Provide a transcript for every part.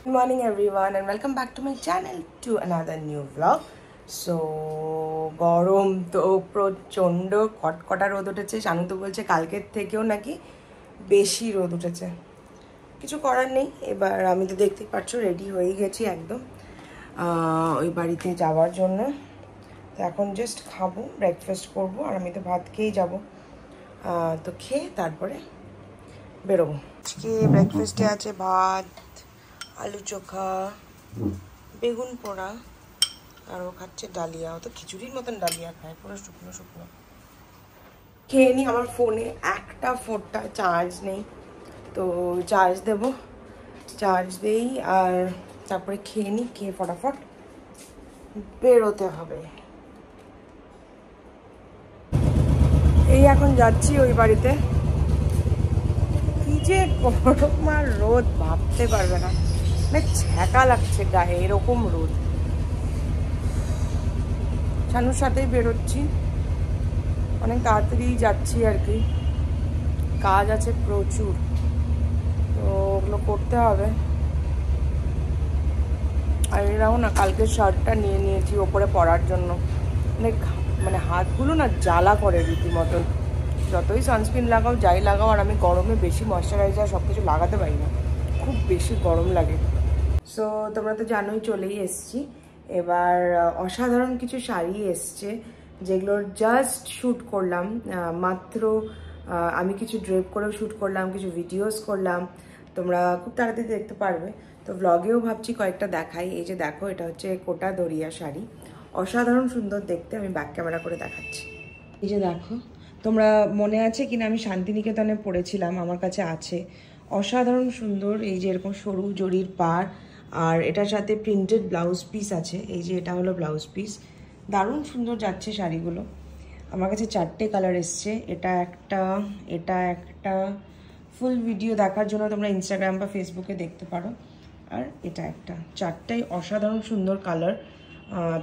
Good morning everyone and welcome back to my channel to another new vlog. So গরম তো প্রচন্ড কটকটা রোদ উঠেছে। শানু তো বলছে কালকের থেকেও নাকি বেশি রোদ উঠেছে। কিছু করার নেই। এবার আমি তো দেখতেই পাচ্ছ রেডি হয়ে গেছি একদম ওই বাড়িতে যাওয়ার জন্য। তো এখন জাস্ট খাবো, ব্রেকফাস্ট করবো, আর আমি তো ভাত খেয়েই যাবো। তো খেয়ে তারপরে বেরোবো। আজকে ব্রেকফাস্টে আছে ভাত, আলু চোখা, বেগুন পোড়া, আর ও খাচ্ছে ডালিয়া। ও তো খিচুড়ির মতন ডালিয়া খায়, পুরো শুকনো শুকনো। খেয়ে নি। আমার ফোনে একটা ফোনটা চার্জ নেই, তো চার্জ দেব, চার্জ দেই আর তারপরে খেয়ে নি। খেয়ে ফটাফট বেরোতে হবে। এই এখন যাচ্ছি ওই বাড়িতে। কি যে গরম আর রোদ ভাবতে পারবে না, মানে ছ্যাঁকা লাগছে গায়ে, এরকম রোদ। শানুর সাথেই বেরোচ্ছি, অনেক তাড়াতাড়ি যাচ্ছি আর কি। কাজ আছে প্রচুর, তো ওগুলো করতে হবে। আর এরাও না কালকের শার্টটা নিয়ে নিয়েছি ওপরে পরার জন্য। মানে হাতগুলো না জ্বালা করে রীতিমতন। যতই সানস্ক্রিন লাগাও, যাই লাগাও, আর আমি গরমে বেশি ময়শ্চারাইজার সব কিছু লাগাতে পারি না, খুব বেশি গরম লাগে। সো তোমরা তো জানোই চলেই এসছি। এবার অসাধারণ কিছু শাড়ি এসছে, যেগুলোর জাস্ট শ্যুট করলাম মাত্র। আমি কিছু ড্রেপ করেও শ্যুট করলাম, কিছু ভিডিওস করলাম, তোমরা খুব তাড়াতাড়ি দেখতে পারবে। তো ব্লগেও ভাবছি কয়েকটা দেখাই। এই যে দেখো, এটা হচ্ছে কোটা দরিয়া শাড়ি, অসাধারণ সুন্দর দেখতে। আমি ব্যাক ক্যামেরা করে দেখাচ্ছি। এই যে দেখো, তোমরা মনে আছে কিনা আমি শান্তিনিকেতনে পড়েছিলাম, আমার কাছে আছে। অসাধারণ সুন্দর। এই যে এরকম সরু জরির পাড়, আর এটার সাথে প্রিন্টেড ব্লাউজ পিস আছে। এই যে এটা হলো ব্লাউজ পিস, দারুণ সুন্দর যাচ্ছে শাড়িগুলো। আমার কাছে 4টে কালার এসছে। এটা একটা ফুল ভিডিও দেখার জন্য তোমরা ইনস্টাগ্রাম বা ফেসবুকে দেখতে পারো। আর এটা একটা, 4টাই অসাধারণ সুন্দর কালার,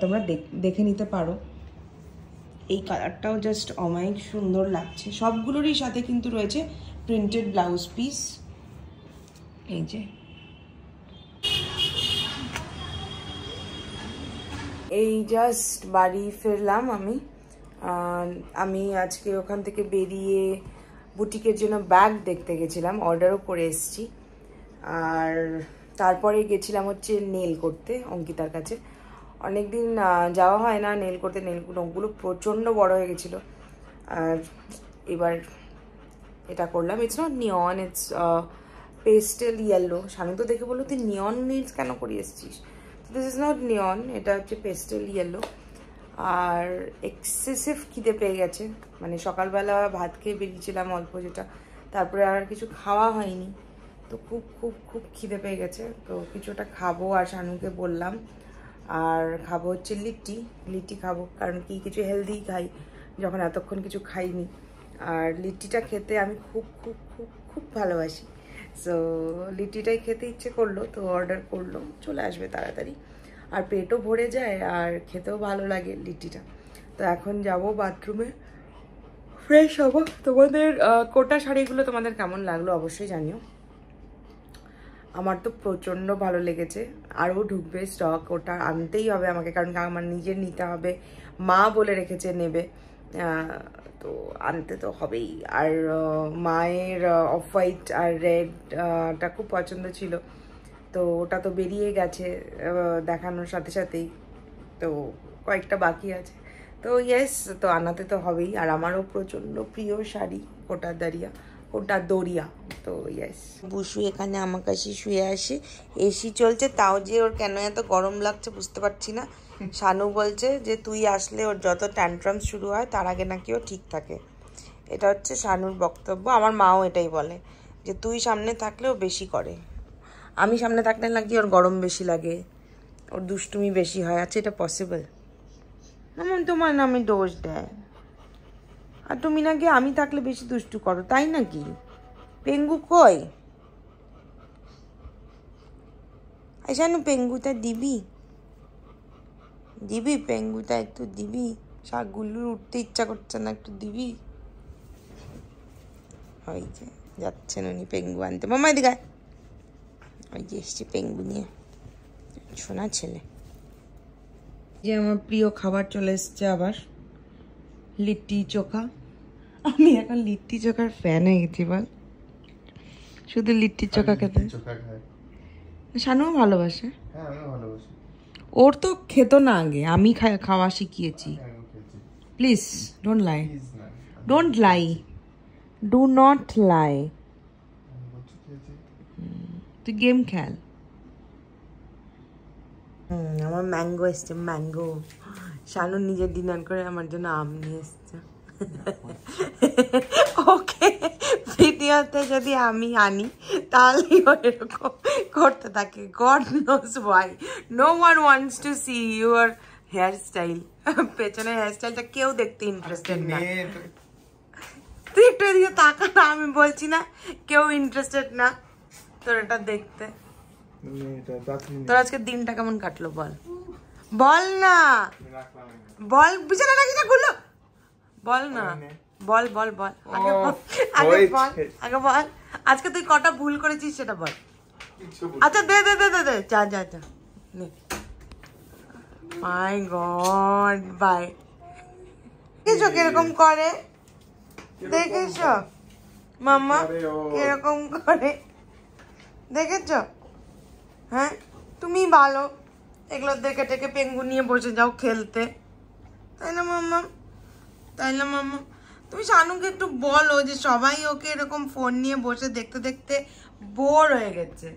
তোমরা দেখে নিতে পারো। এই কালারটাও জাস্ট অমায়িক সুন্দর লাগছে। সবগুলোরই সাথে কিন্তু রয়েছে প্রিন্টেড ব্লাউজ পিস। এই যে এই জাস্ট বাড়ি ফিরলাম আমি আজকে ওখান থেকে বেরিয়ে বুটিকের জন্য ব্যাগ দেখতে গেছিলাম, অর্ডারও করে এসেছি। আর তারপরে গেছিলাম হচ্ছে নেল করতে অঙ্কিতার কাছে। অনেকদিন যাওয়া হয় না নেল করতে। নখগুলো প্রচণ্ড বড় হয়ে গেছিলো, আর এবার এটা করলাম। It's not neon, it's pastel yellow. Shanu তো দেখে বললো তুই নিয়ন নেলস কেন করিয়ে এসেছিস। দিস ইজ নট নিয়ন, এটা হচ্ছে পেস্টেল ইয়েলো। আর এক্সেসিভ খিদে পেয়ে গেছে, মানে সকালবেলা ভাত খেয়ে বেরিয়েছিলাম অল্প, যেটা তারপরে আর কিছু খাওয়া হয়নি। তো খুব খুব খুব খিদে পেয়ে গেছে, তো কিছুটা খাবো। আর শানুকে বললাম, আর খাবো হচ্ছে লিট্টি খাবো, কারণ কি কিছু হেলদি খাই যখন এতক্ষণ কিছু খাইনি। আর লিট্টিটা খেতে আমি খুব খুব খুব খুব ভালোবাসি। সো লিট্টিটাই খেতে ইচ্ছে করলো, তো অর্ডার করলো, চলে আসবে তাড়াতাড়ি। আর পেটও ভরে যায় আর খেতেও ভালো লাগে লিট্টিটা। তো এখন যাব বাথরুমে, ফ্রেশ হবো। তোমাদের কোটা শাড়িগুলো তোমাদের কেমন লাগলো অবশ্যই জানিও। আমার তো প্রচণ্ড ভালো লেগেছে। আরও ঢুকবে স্টক, ওটা আনতেই হবে আমাকে, কারণ আমার নিজের নিতে হবে। মা বলে রেখেছে নেবে, তো আনতে তো হবেই। আর মায়ের অফ হোয়াইট আর রেডটা খুব পছন্দ ছিল, তো ওটা তো বেরিয়ে গেছে দেখানোর সাথে সাথেই। তো কয়েকটা বাকি আছে, তো ইয়েস, তো আনাতে তো হবেই। আর আমারও প্রচণ্ড প্রিয় শাড়ি কোটা দরিয়া। তো ইয়েস, বুসু এখানে আমার কাছে শুয়ে আসে, এসি চলছে, তাও যে ওর কেন এত গরম লাগছে বুঝতে পারছি না। শানু বলছে যে তুই আসলে ওর যত ট্যান্ট্রামস শুরু হয় তার আগে নাকি ও ঠিক থাকে। এটা হচ্ছে শানুর বক্তব্য। আমার মাও এটাই বলে যে তুই সামনে থাকলে ও বেশি করে, আমি সামনে থাকলে নাকি ওর গরম বেশি লাগে, ওর দুষ্টুমি বেশি হয়। আচ্ছা, এটা পসিবল? তোমার নামে দোষ দেয়, আর তুমি নাকি আমি থাকলে বেশি দুষ্টু করো, তাই নাকি? পেঙ্গু কই? আইসানু পেঙ্গুটা দিবি পেঙ্গুটা একটু দিবি। শাকগুলোর উঠতে ইচ্ছা করছে না, একটু দিবি। ওই যে যাচ্ছেন উনি পেঙ্গু আনতে। মামা এদিকে ওই যে এসছি পেঙ্গু নিয়ে, শোনা ছেলে। যে আমার প্রিয় খাবার চলে এসছে আবার, লিট্টি চোখা। আমি এখন লিট্টি চোখার ফ্যান হয়ে গেছি বল, শুধু লিট্টি চোখা খেতে। শানুও ভালোবাসে, ওর তো খেত না আগে, আমি খাওয়া শিখিয়েছি। Please don't lie, don't lie, do not লাই। তুই গেম খেল। আমার ম্যাঙ্গো এসছে, ম্যাঙ্গো। শানু নিজের ডিনার করে আমার জন্য আম নিয়ে এসছে। ওকে ভিডিওতে যদি আমি আনি তাহলেই ও এরকম করতে থাকে। God knows why, no one wants to see your hair style. পেছনের হেয়ার স্টাইলটা কেউ দেখতে ইন্টারেস্টেড না। তুই একটু এদিকে তাকা না, আমি বলছি না কেউ ইন্টারেস্টেড না তোর এটা দেখতে। তোর আজকে দিনটা কেমন কাটলো বল, বল না, বল। বিছানা রাখি না গুলো, বল না, বল বল বল, আগে বল, আগে বল, আগে বল। আজকে তুই কটা ভুল করেছিস সেটা বল। আচ্ছা দে দে দে দে দে, যা যা যা। মাই গড, বাই। দেখেছো কিরকম করে, দেখেছো মাম্মা কিরকম করে, দেখেছো? হ্যাঁ তুমি ভালো, এগুলো দেখে টেকে পেঙ্গু নিয়ে বসে যাও খেলতে, তাই না মাম্মা? তাই না মাম্মা? তুমি শানুকে একটু বলো যে সবাই ওকে এরকম ফোন নিয়ে বসে দেখতে দেখতে বোর হয়ে গেছে,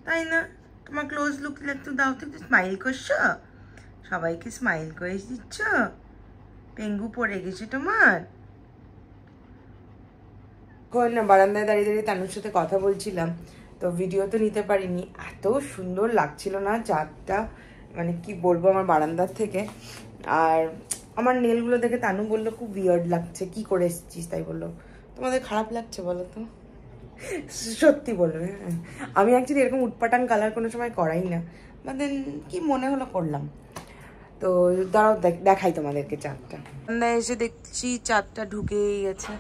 তাই না? তোমার ক্লোজ লুক একটু দাও তো, একটু স্মাইল করছো, সবাইকে স্মাইল করে দিচ্ছ। পেঙ্গু পড়ে গেছে তোমার। না বারান্দায় দাঁড়িয়ে দাঁড়িয়ে তানুর সাথে কথা বলছিলাম, তো ভিডিও তো নিতে পারিনি। এত সুন্দর লাগছিল না চাঁদটা, মানে কি বলবো আমার বারান্দার থেকে। আর আমার নেলগুলো দেখে তানু বললো খুব উইয়ার্ড লাগছে, কি করে এসেছিস? তাই বললো তোমাদের খারাপ লাগছে বলো তো? সত্যি বলবে, আমি অ্যাকচুয়ালি এরকম উটপাটাং কালার কোনো সময় করাই না, বাট দেন কি মনে হলো করলাম। তো দাঁড়াও দেখাই তোমাদেরকে চাঁদটা। এসে দেখছি চাঁদটা ঢুকেই গেছে,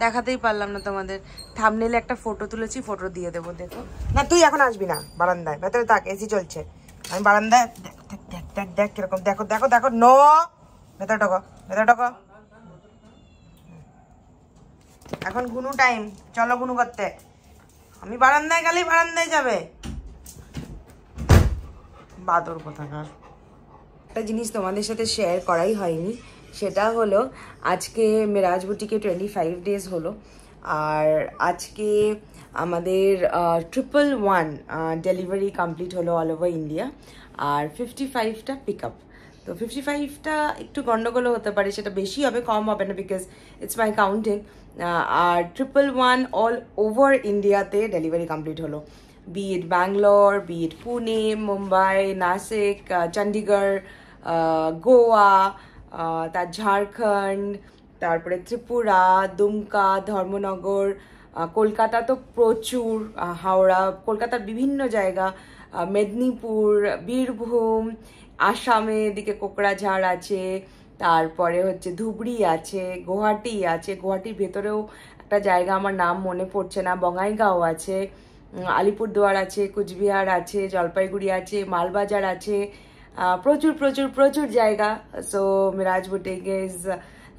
দেখাতেই পারলাম না তোমাদের। থাম্বনেইলে একটা ফটো তুলেছি, ফটো দিয়ে দেবো, দেখো না। তুই এখন আসবি না বারান্দায়, ভেতরে থাক, এসি চলছে। আমি বারান্দায়, দেখ দেখ দেখ দেখ কিরকম, দেখো দেখো দেখো। নো, ভেতরে ঢোকো, ভেতরে ঢোকো। এখন গুনু টাইম, চলো গুনু করতে। আমি বারান্দায় গেলেই বারান্দায় যাবে, বাদর কোথাকার। একটা জিনিস তোমাদের সাথে শেয়ার করাই হয়নি, সেটা হলো আজকে মেরাজ বুটিকে 25 ডেজ হলো। আর আজকে আমাদের 111 ডেলিভারি কমপ্লিট হলো অল ওভার ইন্ডিয়া, আর 55টা পিক আপ। তো 55টা একটু গন্ডগোলও হতে পারে, সেটা বেশি হবে কম হবে না, বিকজ ইটস মাই কাউন্টিং। আর 111 অল ওভার ইন্ডিয়াতে ডেলিভারি কমপ্লিট হলো, be it Bangalore, be it Pune, Mumbai, Nasik, Chandigarh, Goa, তার ঝাড়খণ্ড, তারপরে ত্রিপুরা, দুমকা, ধর্মনগর, কলকাতা তো প্রচুর, হাওড়া, কলকাতার বিভিন্ন জায়গা, মেদিনীপুর, বীরভূম, আসামে এদিকে কোকড়াঝাড় আছে, তারপরে হচ্ছে ধুবড়ি আছে, গুয়াহাটি আছে, গুয়াহাটির ভেতরেও একটা জায়গা আমার নাম মনে পড়ছে না, বঙ্গাইগাঁও আছে, আলিপুরদুয়ার আছে, কুচবিহার আছে, জলপাইগুড়ি আছে, মালবাজার আছে, প্রচুর প্রচুর প্রচুর জায়গা। So Miraj boutique is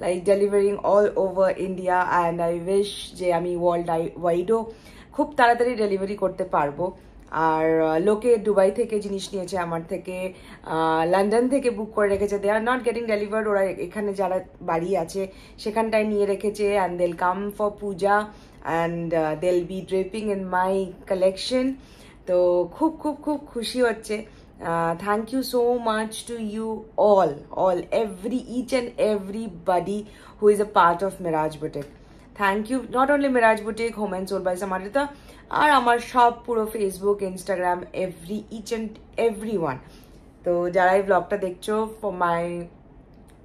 like delivering all over India, and I wish যে আমি ওয়ার্ল্ড ওয়াইডও খুব তাড়াতাড়ি ডেলিভারি করতে পারবো। আর লোকে দুবাই থেকে জিনিস নিয়েছে আমার থেকে, লন্ডন থেকে বুক করে রেখেছে, they are not getting delivered, ওরা এখানে যারা বাড়ি আছে সেখানটায় নিয়ে রেখেছে, and they'll come for puja and they'll be draping in my collection. তো খুব খুব খুব খুশি হচ্ছে। Thank you so much to you all, each and everybody who is a part of Miraj Boutique. Thank you, not only Miraj Boutique, Home and Soul by Samarita, আর আমার সব পুরো Facebook, Instagram, each and everyone. তো যারা এই ব্লগটা দেখছো, for my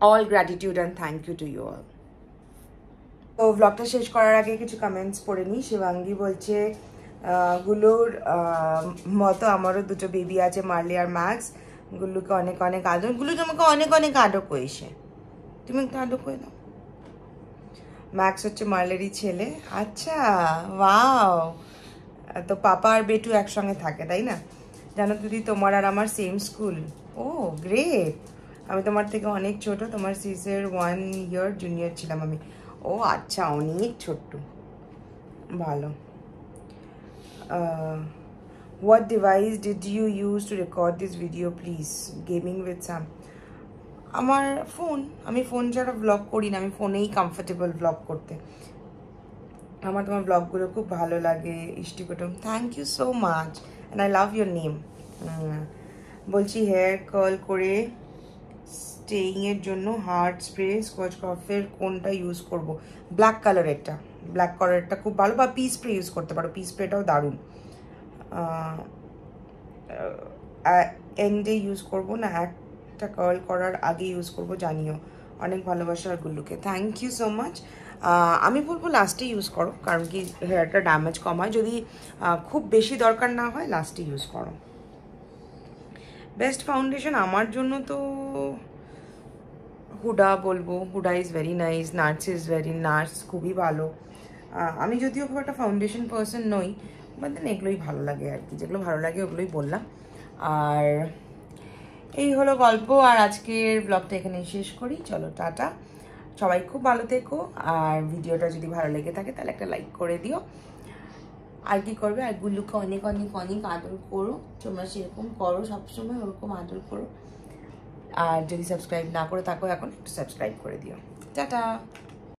all gratitude and thank you to you all. তো ব্লগটা শেষ করার আগে কিছু কমেন্টস পড়ে নিই। শিবাঙ্গী বলছে গুলুর মতো আমারও দুটো বেবি আছে, মার্লি আর ম্যাক্স, গুল্লুকে অনেক অনেক আদর। গুল্লু তোমাকে অনেক অনেক আদর করেছে, তুমি একটু আদর করে দাও। ম্যাক্স হচ্ছে মার্লেরই ছেলে। আচ্ছা, ওয়াও, তো পাপা আর বেটু একসঙ্গে থাকে, তাই না? জানো দিদি, তোমার আর আমার সেম স্কুল। ও গ্রেট। আমি তোমার থেকে অনেক ছোট, তোমার সিসের 1 ইয়ার জুনিয়র ছিলাম আমি। ও আচ্ছা, অনেক ছোট্ট, ভালো। What device did you use to record this video please? Gaming with some. আমার ফোন, আমি ফোন ছাড়া ব্লগ করি না, আমি ফোনেই কমফোর্টেবল ব্লগ করতে। আমার তোমার ব্লগগুলো খুব ভালো লাগে Ishti Kutum, thank you so much and I love your name. বলছি হেয়ার কার্ল করে স্টেইংয়ের জন্য হার্ড স্প্রে স্কচ কফের কোনটা ইউজ করব? ব্ল্যাক কালারেরটা, ব্ল্যাক কালারেরটা খুব ভালো, বা পি স্প্রে ইউজ করতে পারো, পি স্প্রেটাও দারুণ। এন্ডে ইউজ করব না, একটা কার্ল করার আগে ইউজ করব, জানিও। অনেক ভালোবাসা আর গুল্লুকে, থ্যাংক ইউ সো মাচ। আমি বলবো লাস্টে ইউজ করো, কারণ কি হেয়ারটা ড্যামেজ কম হয়, যদি খুব বেশি দরকার না হয় লাস্টে ইউজ করো। বেস্ট ফাউন্ডেশন আমার জন্য তো হুডা বলবো, Hooda is very nice, nurse খুবই ভালো। আমি যদিও খুব একটা ফাউন্ডেশন পার্সন নই, বাট দেন এগুলোই ভালো লাগে আর কি, যেগুলো ভালো লাগে ওগুলোই বললাম। আর এই হলো গল্প, আর আজকের ব্লগটা এখানেই শেষ করি। চলো টাটা, সবাই খুব ভালো থেকো, আর ভিডিওটা যদি ভালো লেগে থাকে তাহলে একটা লাইক করে দিও। আর কি করবে, আর গুল্লুকে অনেক অনেক অনেক আদর করো, তোমরা সেরকম করো সবসময়, ওরকম আদর করো। আর যদি সাবস্ক্রাইব না করে থাকো এখন, একটু সাবস্ক্রাইব করে দিও। টাটা।